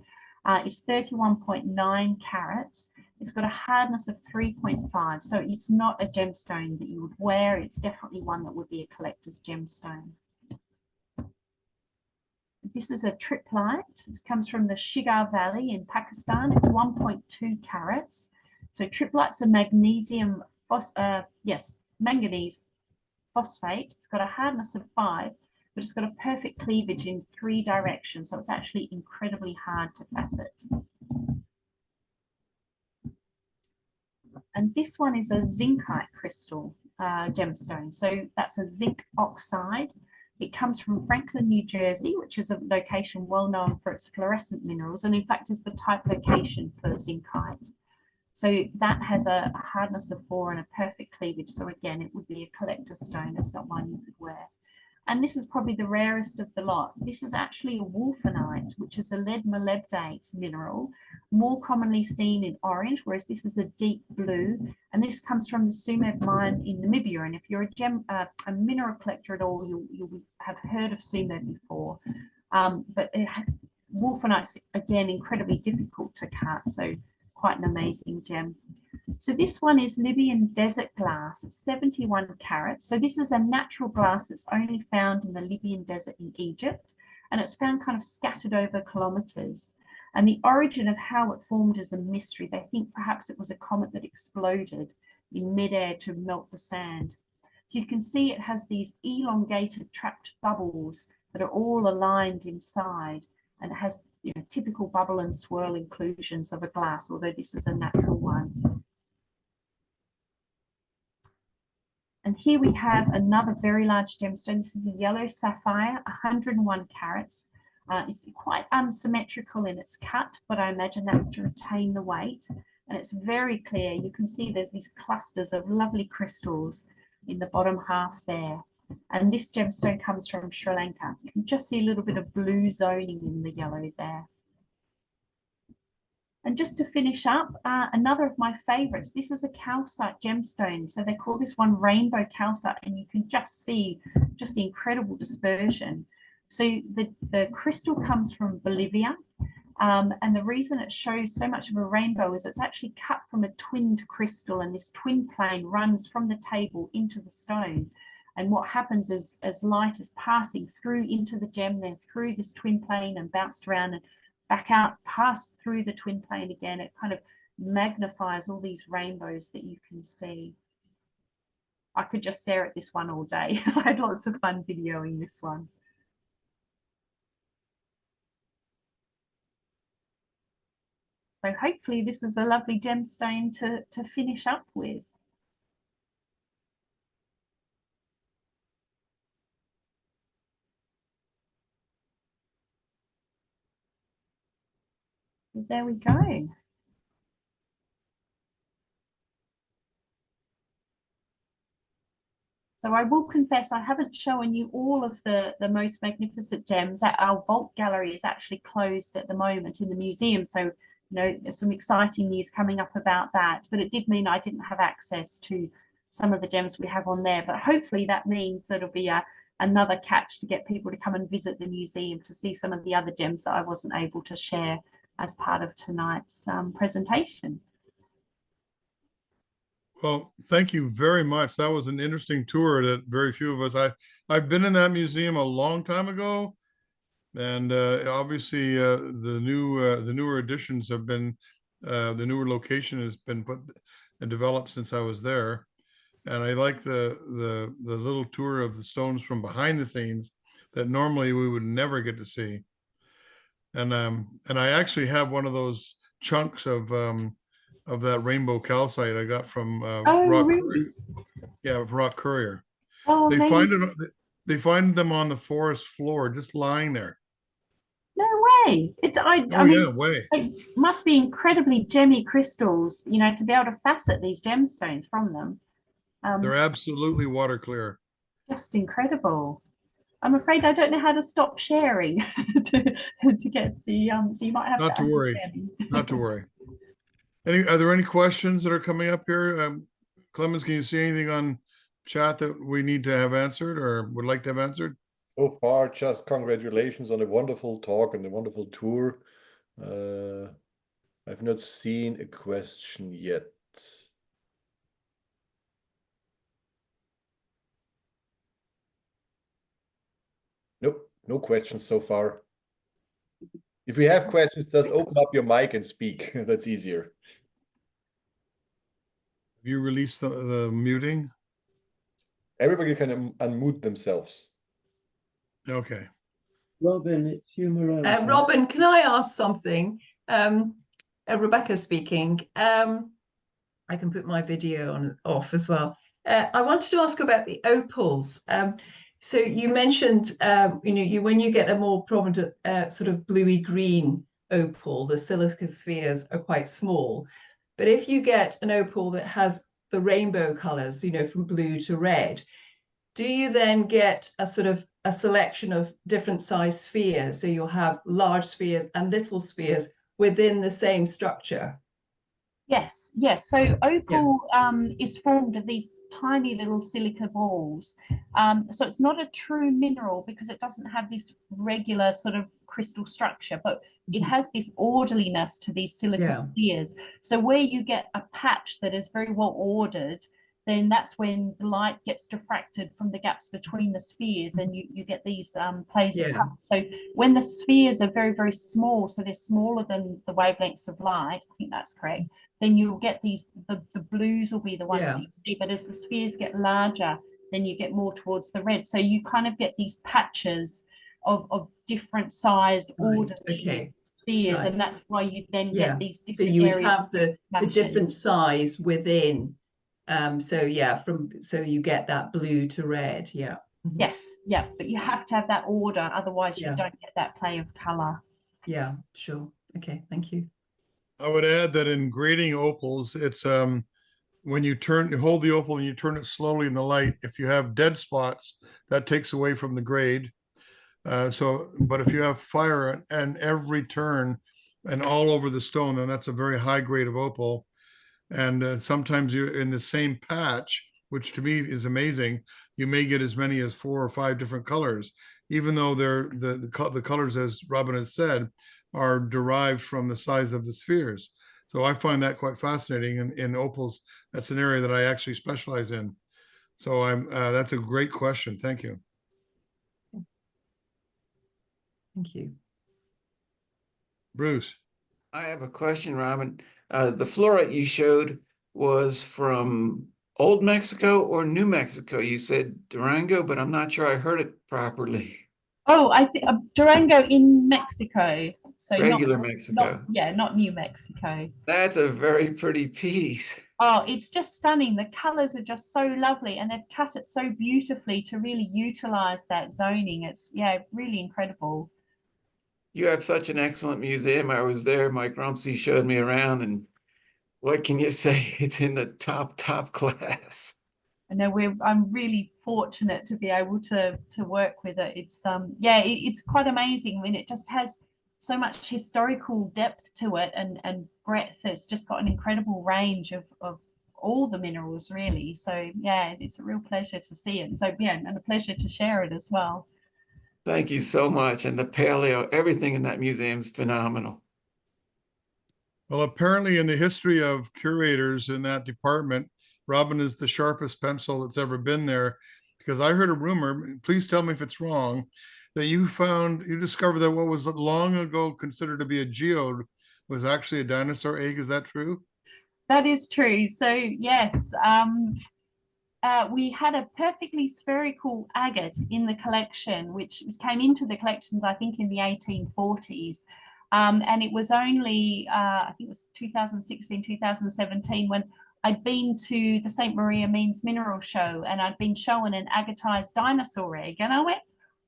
It's 31.9 carats. It's got a hardness of 3.5. So it's not a gemstone that you would wear. It's definitely one that would be a collector's gemstone. This is a triplite. This comes from the Shigar Valley in Pakistan. It's 1.2 carats. So triplites are manganese phosphate. It's got a hardness of 5. but it's got a perfect cleavage in 3 directions. So it's actually incredibly hard to facet. And this one is a zincite crystal gemstone. So that's a zinc oxide. It comes from Franklin, New Jersey, which is a location well known for its fluorescent minerals, and in fact is the type location for zincite. So that has a hardness of 4 and a perfect cleavage. So again, it would be a collector's stone. It's not one you could wear. And this is probably the rarest of the lot. This is actually a wolfenite, which is a lead molybdate mineral, more commonly seen in orange, whereas this is a deep blue. And this comes from the Tsumeb mine in Namibia. And if you're a mineral collector at all, you'll have heard of Tsumeb before. But wolfenite's, again, incredibly difficult to cut. So quite an amazing gem. So this one is Libyan desert glass. It's 71 carats. So this is a natural glass that's only found in the Libyan desert in Egypt, and it's found kind of scattered over kilometers. And the origin of how it formed is a mystery. They think perhaps it was a comet that exploded in midair to melt the sand. So you can see it has these elongated trapped bubbles that are all aligned inside, and it has, you know, typical bubble and swirl inclusions of a glass, although this is a natural one. And here we have another very large gemstone. This is a yellow sapphire, 101 carats. It's quite unsymmetrical in its cut, but I imagine that's to retain the weight. And it's very clear. You can see there's these clusters of lovely crystals in the bottom half there. And this gemstone comes from Sri Lanka. You can just see a little bit of blue zoning in the yellow there. And just to finish up, another of my favorites, this is a calcite gemstone. So they call this one rainbow calcite, and you can just see just the incredible dispersion. So the crystal comes from Bolivia. And the reason it shows so much of a rainbow is it's actually cut from a twinned crystal, and this twin plane runs from the table into the stone. And what happens is, as light is passing through into the gem, then through this twin plane and bounced around and back out, past through the twin plane again, it kind of magnifies all these rainbows that you can see. I could just stare at this one all day. I had lots of fun videoing this one. So hopefully this is a lovely gemstone to finish up with. So there we go. So I will confess I haven't shown you all of the most magnificent gems. Our vault gallery is actually closed at the moment in the museum. So, you know, there's some exciting news coming up about that. But it did mean I didn't have access to some of the gems we have on there. But hopefully that means there'll be another catch to get people to come and visit the museum to see some of the other gems that I wasn't able to share as part of tonight's presentation. Well, thank you very much. That was an interesting tour that very few of us. I've been in that museum a long time ago, and obviously the newer additions have been the newer location has been put and developed since I was there, and I like the little tour of the stones from behind the scenes that normally we would never get to see. And I actually have one of those chunks of that rainbow calcite I got from Oh, really? Rock Courier. Oh, They find amazing. it. They find them on the forest floor, just lying there. No way. I Oh yeah, mean, way. it must be incredibly gemmy crystals, you know, to be able to facet these gemstones from them. They're Um, absolutely water clear. just incredible. I'm afraid I don't know how to stop sharing to get the so you might have Not to to worry. understand me. Not to worry. Are there any questions that are coming up here? Clemens, can you see anything on chat that we need to have answered or would like to have answered? So far, just congratulations on a wonderful talk and a wonderful tour. I've not seen a question yet. Nope, no questions so far. If you have questions, just open up your mic and speak. That's easier. Have you released the muting? Everybody can unmute themselves. Okay. Robin, it's Humor. Robin, can I ask something? Rebecca speaking. I can put my video on off as well. I wanted to ask about the opals. So you mentioned, when you get a more prominent sort of bluey green opal, the silica spheres are quite small. But if you get an opal that has the rainbow colors, from blue to red, do you then get a sort of a selection of different size spheres? So you'll have large spheres and little spheres within the same structure. Yes, yes. So opal is formed of these tiny little silica balls. So it's not a true mineral because it doesn't have this regular sort of crystal structure, but it has this orderliness to these silica spheres. So where you get a patch that is very well ordered, then that's when the light gets diffracted from the gaps between the spheres, and you get these plays of color. So when the spheres are very, very small, so they're smaller than the wavelengths of light, I think that's correct, then you'll get these, the blues will be the ones that you see, but as the spheres get larger, then you get more towards the red. So you kind of get these patches of different sized orderly spheres, and that's why you then get these different so you would areas have the different size within. So you get that blue to red. Yes, but you have to have that order, otherwise you don't get that play of color. Yeah, sure. Okay, thank you. I would add that in grading opals, it's when you hold the opal and you turn it slowly in the light, if you have dead spots, that takes away from the grade. But if you have fire and every turn and all over the stone, then that's a very high grade of opal. And sometimes you're in the same patch, which to me is amazing. You may get as many as 4 or 5 different colors, even though they're the colors, as Robin has said, are derived from the size of the spheres. So I find that quite fascinating. In opals, that's an area that I actually specialize in. So that's a great question. Thank you. Thank you. Bruce. I have a question, Robin. The fluorite you showed was from Old Mexico or New Mexico? You said Durango, but I'm not sure I heard it properly. Oh, I think Durango in Mexico. So Regular Mexico. Not New Mexico. That's a very pretty piece. Oh, it's just stunning. The colors are just so lovely, and they've cut it so beautifully to really utilize that zoning. It's really incredible. You have such an excellent museum. I was there. Mike Rumsey showed me around, and what can you say? It's in the top class. I know I'm really fortunate to be able to work with it. It's it's quite amazing. I mean, it just has so much historical depth to it and breadth. It's just got an incredible range of all the minerals, really. So yeah, it's a real pleasure to see it. And so and a pleasure to share it as well. Thank you so much. And the paleo, everything in that museum is phenomenal. Well, apparently in the history of curators in that department, Robin is the sharpest pencil that's ever been there, because I heard a rumor, please tell me if it's wrong, that you discovered that what was long ago considered to be a geode was actually a dinosaur egg. Is that true? That is true. So yes, we had a perfectly spherical agate in the collection, which came into the collections, I think, in the 1840s. And it was only, I think it was 2016, 2017, when I'd been to the St. Maria Means Mineral Show, and I'd been shown an agatized dinosaur egg. And I went,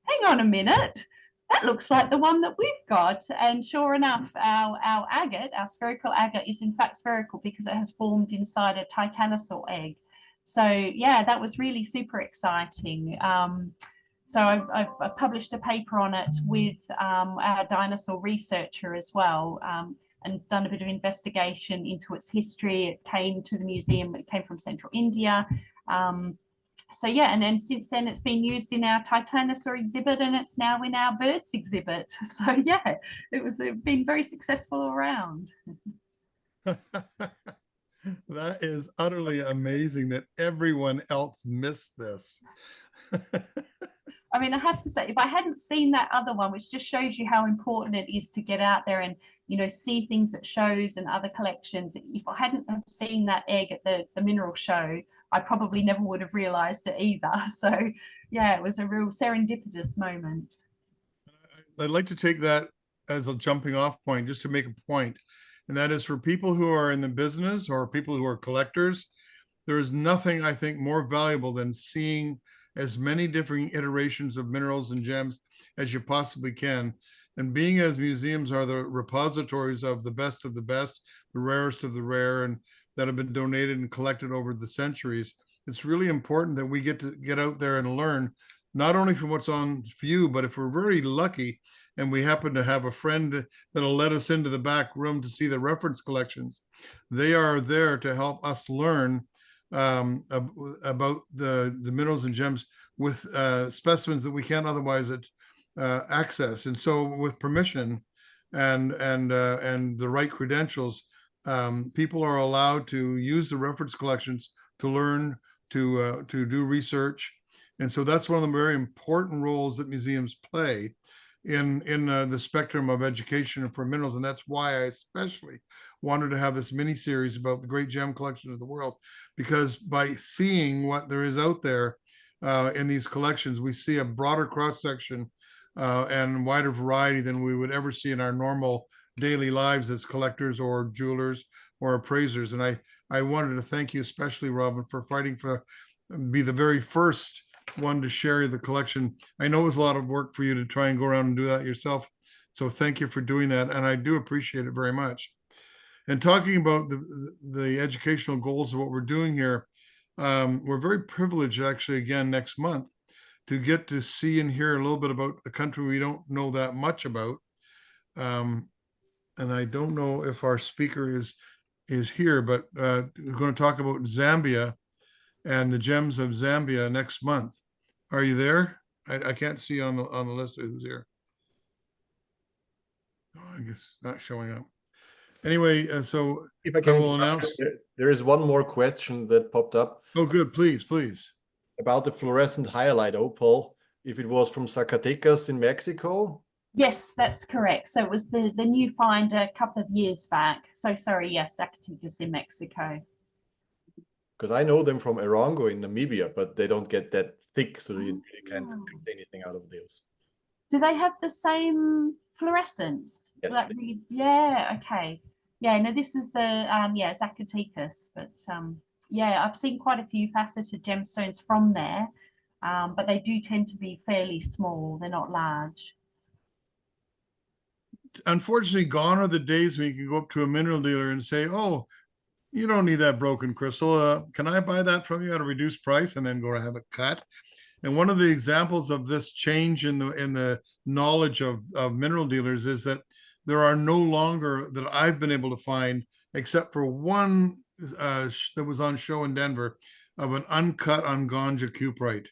hang on a minute, that looks like the one that we've got. And sure enough, our agate, our spherical agate, is in fact spherical because it has formed inside a titanosaur egg. So yeah, that was really super exciting. So I've published a paper on it with our dinosaur researcher as well, and done a bit of investigation into its history. It came to the museum, it came from Central India. So yeah, and then since then it's been used in our titanosaur exhibit, and it's now in our birds exhibit. So yeah, it's been very successful around. That is utterly amazing that everyone else missed this. I mean, I have to say, if I hadn't seen that other one, which just shows you how important it is to get out there and, see things at shows and other collections, if I hadn't have seen that egg at the mineral show, I probably never would have realized it either. So yeah, it was a real serendipitous moment. I'd like to take that as a jumping off point, just to make a point. And that is for people who are in the business or people who are collectors, there is nothing I think more valuable than seeing as many different iterations of minerals and gems as you possibly can. And being as museums are the repositories of the best, the rarest of the rare, and that have been donated and collected over the centuries, it's really important that we get to get out there and learn, not only from what's on view, but if we're very lucky and we happen to have a friend that'll let us into the back room to see the reference collections, they are there to help us learn about the minerals and gems with specimens that we can't otherwise access. And so with permission and the right credentials, people are allowed to use the reference collections to learn, to do research. And so that's one of the very important roles that museums play in the spectrum of education for minerals. And that's why I especially wanted to have this mini series about the great gem collections of the world, because by seeing what there is out there in these collections, we see a broader cross-section and wider variety than we would ever see in our normal daily lives as collectors or jewelers or appraisers. And I wanted to thank you especially, Robin, for fighting for be the very first one to share the collection. I know it was a lot of work for you to try and go around and do that yourself. So thank you for doing that. And I do appreciate it very much. And talking about the educational goals of what we're doing here, we're very privileged actually again next month to get to see and hear a little bit about a country we don't know that much about. And I don't know if our speaker is here, but we're going to talk about Zambia and the gems of Zambia next month. Are you there? I can't see on the list of who's here. Oh, I guess not showing up. Anyway, so If I can will announce. there is one more question that popped up. Oh, good. Please, please. About the fluorescent hyalite opal, if it was from Zacatecas in Mexico. Yes, that's correct. So it was the new find a couple of years back. So sorry, yes, Zacatecas in Mexico. Because I know them from Erongo in Namibia, but they don't get that thick, so you really can't Oh. get anything out of those. Do they have the same fluorescence? Yes, Like really, yeah, okay. Yeah, no, this is the yeah, Zacatecas, but yeah, I've seen quite a few faceted gemstones from there, but they do tend to be fairly small. They're not large. Unfortunately, gone are the days when you can go up to a mineral dealer and say, "Oh, you don't need that broken crystal. Can I buy that from you at a reduced price?" and then go to have it cut. And one of the examples of this change in the knowledge of mineral dealers is that there are no longer, that I've been able to find, except for one that was on show in Denver, of an uncut Unganja cuprite.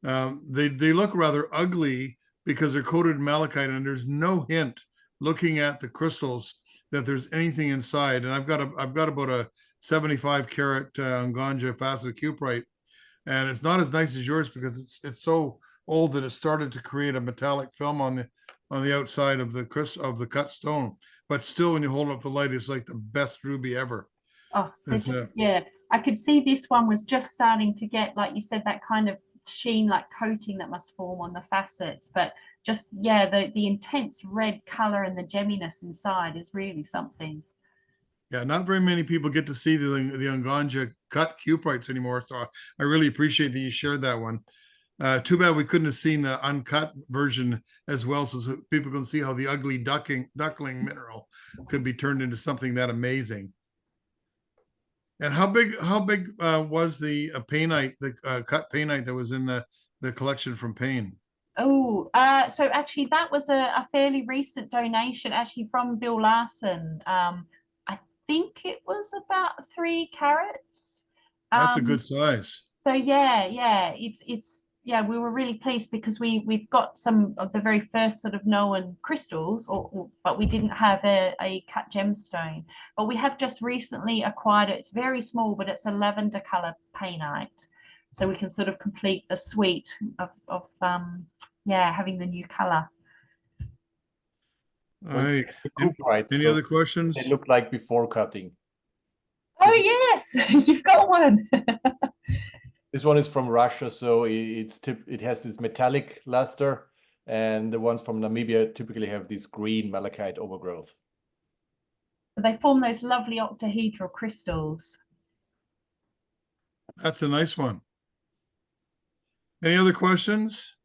They look rather ugly because they're coated in malachite, and there's no hint looking at the crystals that there's anything inside. And I've got about a 75 carat Unganja faceted cuprite, and it's not as nice as yours because it's so old that it started to create a metallic film on the outside of the cut stone. But still, when you hold up the light, it's like the best ruby ever. Oh, yeah, I could see this one was just starting to get, like you said, that kind of sheen, like coating that must form on the facets. But just, yeah, the intense red color and the gemminess inside is really something. Yeah, not very many people get to see the Unganja cut cuprites anymore. So I really appreciate that you shared that one. Too bad we couldn't have seen the uncut version as well, so people can see how the ugly duckling mineral could be turned into something that amazing. And how big was the painite, the cut painite that was in the collection from Payne? Oh, so actually that was a fairly recent donation, actually from Bill Larson. I think it was about 3 carats. That's a good size. So yeah, it's yeah, we were really pleased because we've got some of the very first sort of known crystals, but we didn't have a cut gemstone. But we have just recently acquired it. It's very small, but it's a lavender color painite, so we can sort of complete the suite of yeah, having the new color. All right. Cuprites, Any so other questions? they look like before cutting. Oh yes, you've got one. This one is from Russia, so it has this metallic luster, and the ones from Namibia typically have this green malachite overgrowth. They form those lovely octahedral crystals. That's a nice one. Any other questions?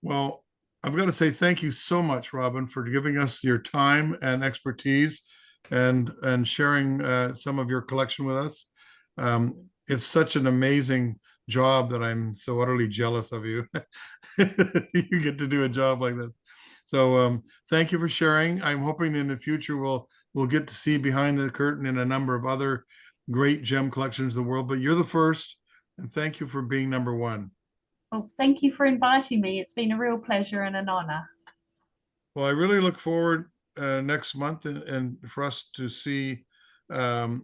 Well, I've got to say thank you so much, Robin, for giving us your time and expertise and sharing some of your collection with us. It's such an amazing job that I'm so utterly jealous of you. You get to do a job like this. So thank you for sharing. I'm hoping in the future we'll get to see behind the curtain in a number of other great gem collections of the world, but you're the first, and thank you for being number one. Well, thank you for inviting me. It's been a real pleasure and an honor. Well, I really look forward next month and for us to see about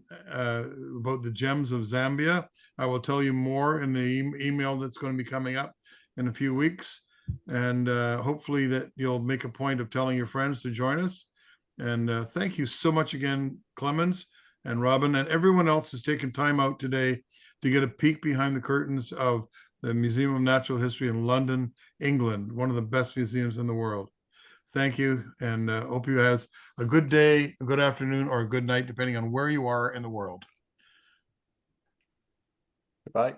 the gems of Zambia. I will tell you more in the email that's going to be coming up in a few weeks. And hopefully that you'll make a point of telling your friends to join us. And thank you so much again, Clemens and Robin and everyone else who's taken time out today to get a peek behind the curtains of the Museum of Natural History in London, England, one of the best museums in the world. Thank you, and hope you have a good day, a good afternoon, or a good night, depending on where you are in the world. Goodbye.